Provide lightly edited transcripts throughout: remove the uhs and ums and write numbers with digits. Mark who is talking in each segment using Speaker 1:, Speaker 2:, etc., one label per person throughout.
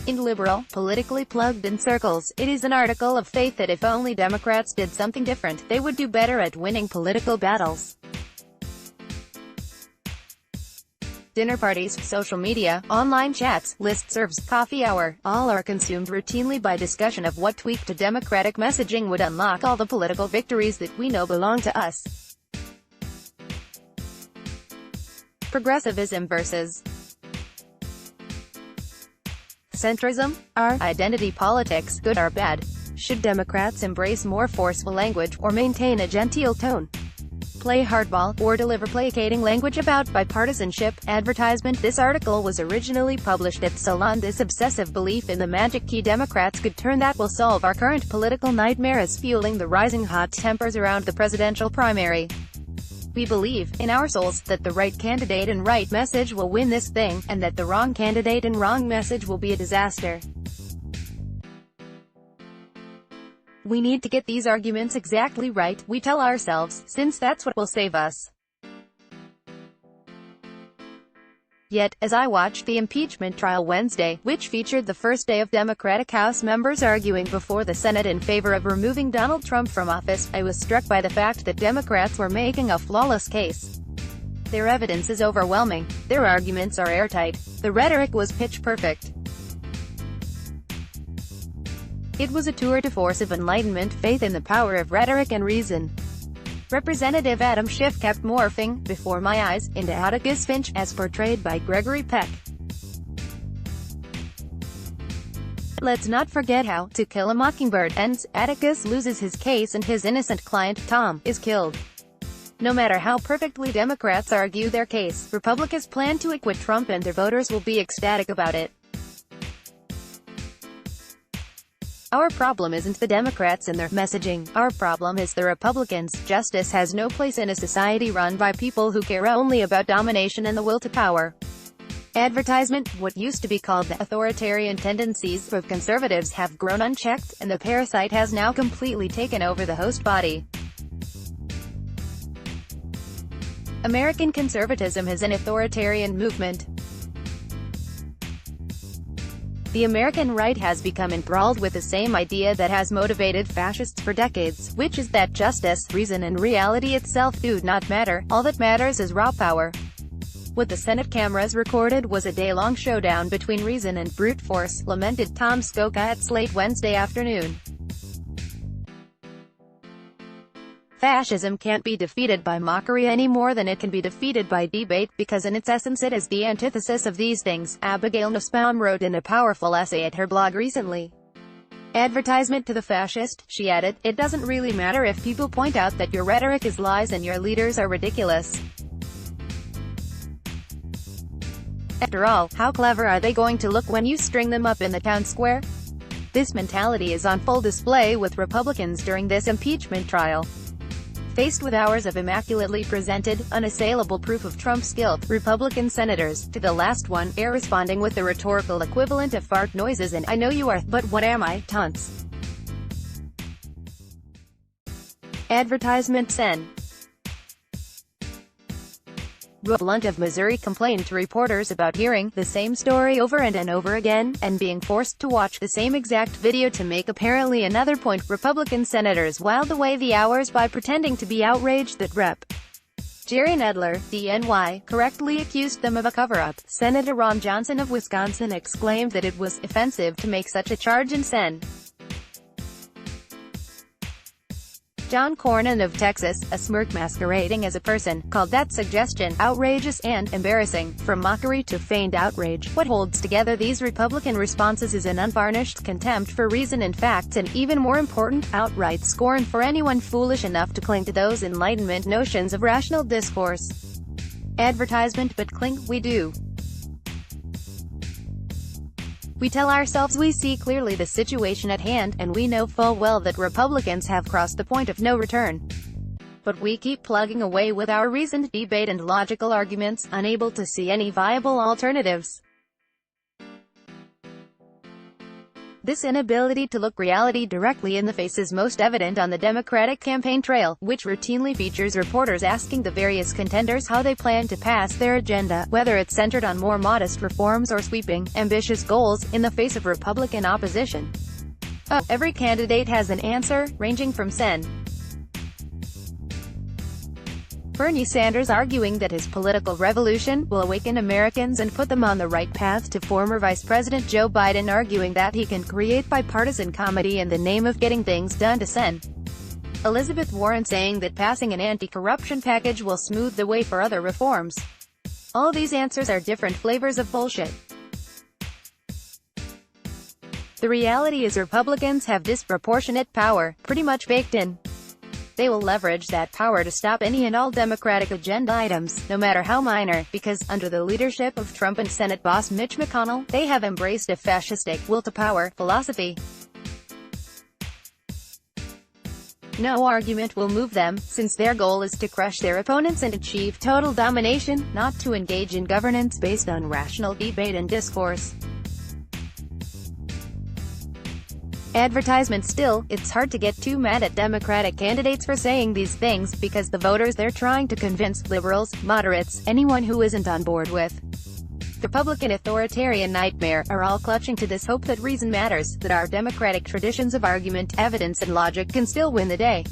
Speaker 1: In liberal, politically plugged-in circles, it is an article of faith that if only Democrats did something different, they would do better at winning political battles. Dinner parties, social media, online chats, listservs, coffee hour, all are consumed routinely by discussion of what tweak to Democratic messaging would unlock all the political victories that we know belong to us. Progressivism versus centrism? Are identity politics good or bad? Should Democrats embrace more forceful language, or maintain a genteel tone? Play hardball, or deliver placating language about bipartisanship? Advertisement. This article was originally published at Salon. This obsessive belief in the magic key Democrats could turn that will solve our current political nightmare is fueling the rising hot tempers around the presidential primary. We believe, in our souls, that the right candidate and right message will win this thing, and that the wrong candidate and wrong message will be a disaster. We need to get these arguments exactly right, we tell ourselves, since that's what will save us. Yet, as I watched the impeachment trial Wednesday, which featured the first day of Democratic House members arguing before the Senate in favor of removing Donald Trump from office, I was struck by the fact that Democrats were making a flawless case. Their evidence is overwhelming. Their arguments are airtight. The rhetoric was pitch perfect. It was a tour de force of enlightenment, faith in the power of rhetoric and reason. Representative Adam Schiff kept morphing, before my eyes, into Atticus Finch, as portrayed by Gregory Peck. Let's not forget how To Kill a Mockingbird ends. Atticus loses his case and his innocent client, Tom, is killed. No matter how perfectly Democrats argue their case, Republicans plan to acquit Trump and their voters will be ecstatic about it. Our problem isn't the Democrats and their messaging. Our problem is the Republicans. Justice has no place in a society run by people who care only about domination and the will to power. Advertisement. What used to be called the authoritarian tendencies of conservatives have grown unchecked, and the parasite has now completely taken over the host body. American conservatism is an authoritarian movement. The American right has become enthralled with the same idea that has motivated fascists for decades, which is that justice, reason and reality itself do not matter. All that matters is raw power. What the Senate cameras recorded was a day-long showdown between reason and brute force, lamented Tom Skoka at Slate Wednesday afternoon. Fascism can't be defeated by mockery any more than it can be defeated by debate, because in its essence it is the antithesis of these things, Abigail Nussbaum wrote in a powerful essay at her blog recently. Advertisement to the fascist, she added, it doesn't really matter if people point out that your rhetoric is lies and your leaders are ridiculous. After all, how clever are they going to look when you string them up in the town square? This mentality is on full display with Republicans during this impeachment trial. Faced with hours of immaculately presented, unassailable proof of Trump's guilt, Republican senators, to the last one, are responding with the rhetorical equivalent of fart noises and "I know you are, but what am I?" taunts. Advertisement. Sen. Blunt of Missouri complained to reporters about hearing the same story over and over again, and being forced to watch the same exact video to make apparently another point. Republican senators whiled away the hours by pretending to be outraged that Rep. Jerry Nadler, DNY, correctly accused them of a cover-up. Senator Ron Johnson of Wisconsin exclaimed that it was offensive to make such a charge, and Sen. John Cornyn of Texas, a smirk masquerading as a person, called that suggestion outrageous and embarrassing. From mockery to feigned outrage, what holds together these Republican responses is an unvarnished contempt for reason and facts, and even more important, outright scorn for anyone foolish enough to cling to those Enlightenment notions of rational discourse. Advertisement. But cling we do. We tell ourselves we see clearly the situation at hand, and we know full well that Republicans have crossed the point of no return. But we keep plugging away with our reasoned debate and logical arguments, unable to see any viable alternatives. This inability to look reality directly in the face is most evident on the Democratic campaign trail, which routinely features reporters asking the various contenders how they plan to pass their agenda, whether it's centered on more modest reforms or sweeping, ambitious goals, in the face of Republican opposition. Every candidate has an answer, ranging from Sen. Bernie Sanders arguing that his political revolution will awaken Americans and put them on the right path, to former Vice President Joe Biden arguing that he can create bipartisan comedy in the name of getting things done, to Sen. Elizabeth Warren saying that passing an anti-corruption package will smooth the way for other reforms. All these answers are different flavors of bullshit. The reality is Republicans have disproportionate power, pretty much baked in. They will leverage that power to stop any and all Democratic agenda items, no matter how minor, because, under the leadership of Trump and Senate boss Mitch McConnell, they have embraced a fascistic, will-to-power philosophy. No argument will move them, since their goal is to crush their opponents and achieve total domination, not to engage in governance based on rational debate and discourse. Advertisement. Still, it's hard to get too mad at Democratic candidates for saying these things, because the voters they're trying to convince, liberals, moderates, anyone who isn't on board with the Republican authoritarian nightmare, are all clutching to this hope that reason matters, that our democratic traditions of argument, evidence and logic can still win the day.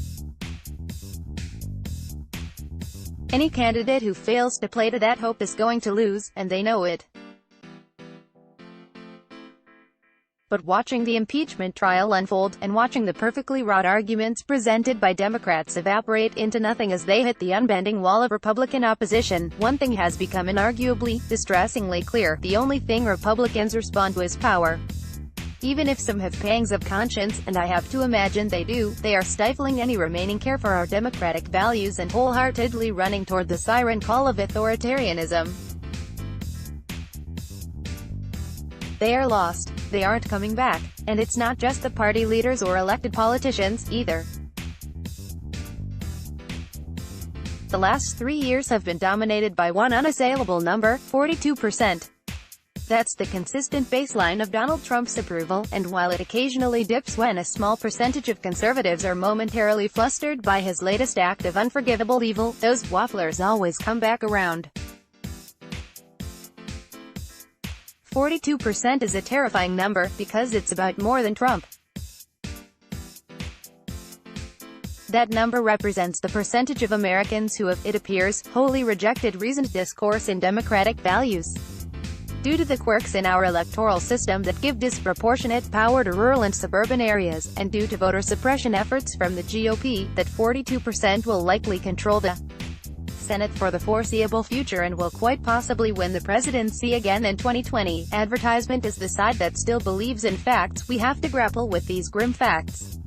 Speaker 1: Any candidate who fails to play to that hope is going to lose, and they know it. But watching the impeachment trial unfold, and watching the perfectly wrought arguments presented by Democrats evaporate into nothing as they hit the unbending wall of Republican opposition, one thing has become inarguably, distressingly clear: the only thing Republicans respond to is power. Even if some have pangs of conscience, and I have to imagine they do, they are stifling any remaining care for our democratic values and wholeheartedly running toward the siren call of authoritarianism. They are lost. They aren't coming back. And it's not just the party leaders or elected politicians, either. The last 3 years have been dominated by one unassailable number: 42%. That's the consistent baseline of Donald Trump's approval, and while it occasionally dips when a small percentage of conservatives are momentarily flustered by his latest act of unforgivable evil, those wafflers always come back around. 42% is a terrifying number, because it's about more than Trump. That number represents the percentage of Americans who have, it appears, wholly rejected reasoned discourse in democratic values. Due to the quirks in our electoral system that give disproportionate power to rural and suburban areas, and due to voter suppression efforts from the GOP, that 42% will likely control the Senate for the foreseeable future and will quite possibly win the presidency again in 2020. Advertisement is the side that still believes in facts. We have to grapple with these grim facts.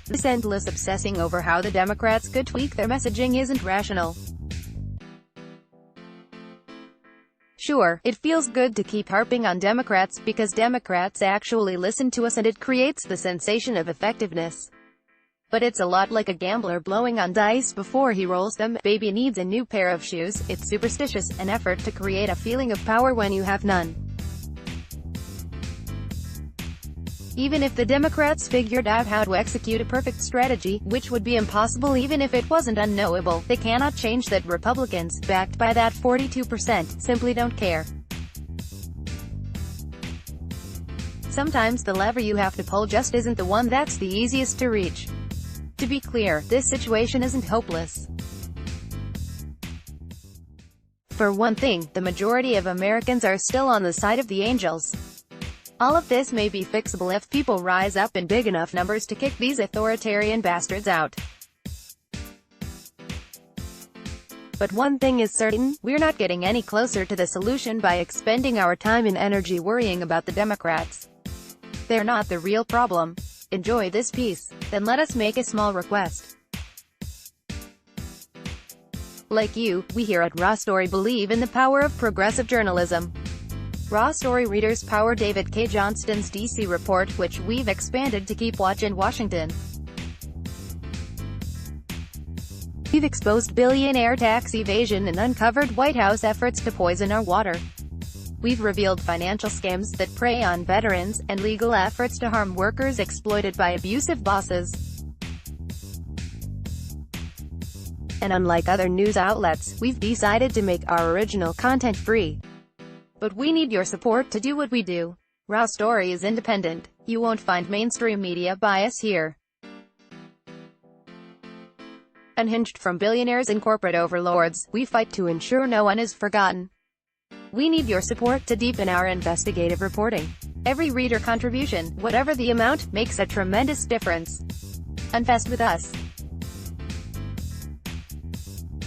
Speaker 1: This endless obsessing over how the Democrats could tweak their messaging isn't rational. Sure, it feels good to keep harping on Democrats, because Democrats actually listen to us and it creates the sensation of effectiveness. But it's a lot like a gambler blowing on dice before he rolls them. Baby needs a new pair of shoes. It's superstitious, an effort to create a feeling of power when you have none. Even if the Democrats figured out how to execute a perfect strategy, which would be impossible even if it wasn't unknowable, they cannot change that Republicans, backed by that 42%, simply don't care. Sometimes the lever you have to pull just isn't the one that's the easiest to reach. To be clear, this situation isn't hopeless. For one thing, the majority of Americans are still on the side of the angels. All of this may be fixable if people rise up in big enough numbers to kick these authoritarian bastards out. But one thing is certain, we're not getting any closer to the solution by expending our time and energy worrying about the Democrats. They're not the real problem. Enjoy this piece. Then let us make a small request. Like you, we here at Raw Story believe in the power of progressive journalism. Raw Story readers power David K. Johnston's DC report, which we've expanded to keep watch in Washington. We've exposed billionaire tax evasion and uncovered White House efforts to poison our water. We've revealed financial scams that prey on veterans, and legal efforts to harm workers exploited by abusive bosses. And unlike other news outlets, we've decided to make our original content free. But we need your support to do what we do. Raw Story is independent. You won't find mainstream media bias here. Unhinged from billionaires and corporate overlords, we fight to ensure no one is forgotten. We need your support to deepen our investigative reporting. Every reader contribution, whatever the amount, makes a tremendous difference. Invest with us.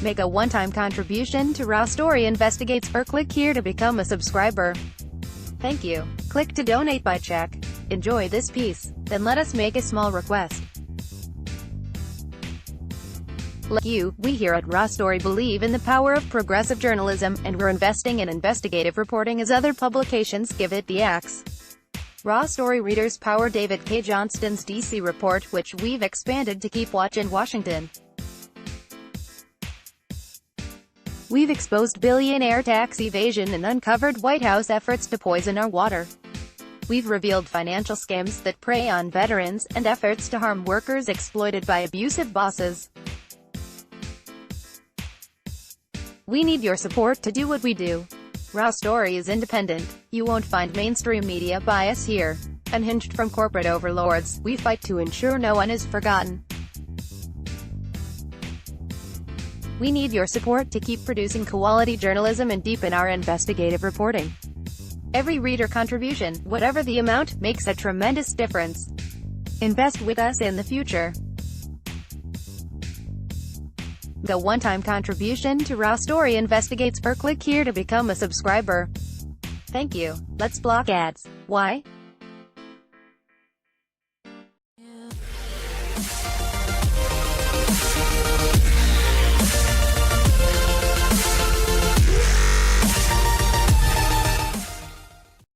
Speaker 1: Make a one-time contribution to Raw Story Investigates or click here to become a subscriber. Thank you. Click to donate by check. Enjoy this piece, then let us make a small request. Like you, we here at Raw Story believe in the power of progressive journalism, and we're investing in investigative reporting as other publications give it the axe. Raw Story readers power David K. Johnston's DC report, which we've expanded to keep watch in Washington. We've exposed billionaire tax evasion and uncovered White House efforts to poison our water. We've revealed financial scams that prey on veterans, and efforts to harm workers exploited by abusive bosses. We need your support to do what we do. Raw Story is independent. You won't find mainstream media bias here. Unhinged from corporate overlords, we fight to ensure no one is forgotten. We need your support to keep producing quality journalism and deepen our investigative reporting. Every reader contribution, whatever the amount, makes a tremendous difference. Invest with us in the future. The one-time contribution to Raw Story Investigates or click here to become a subscriber. Thank you. Let's block ads. Why?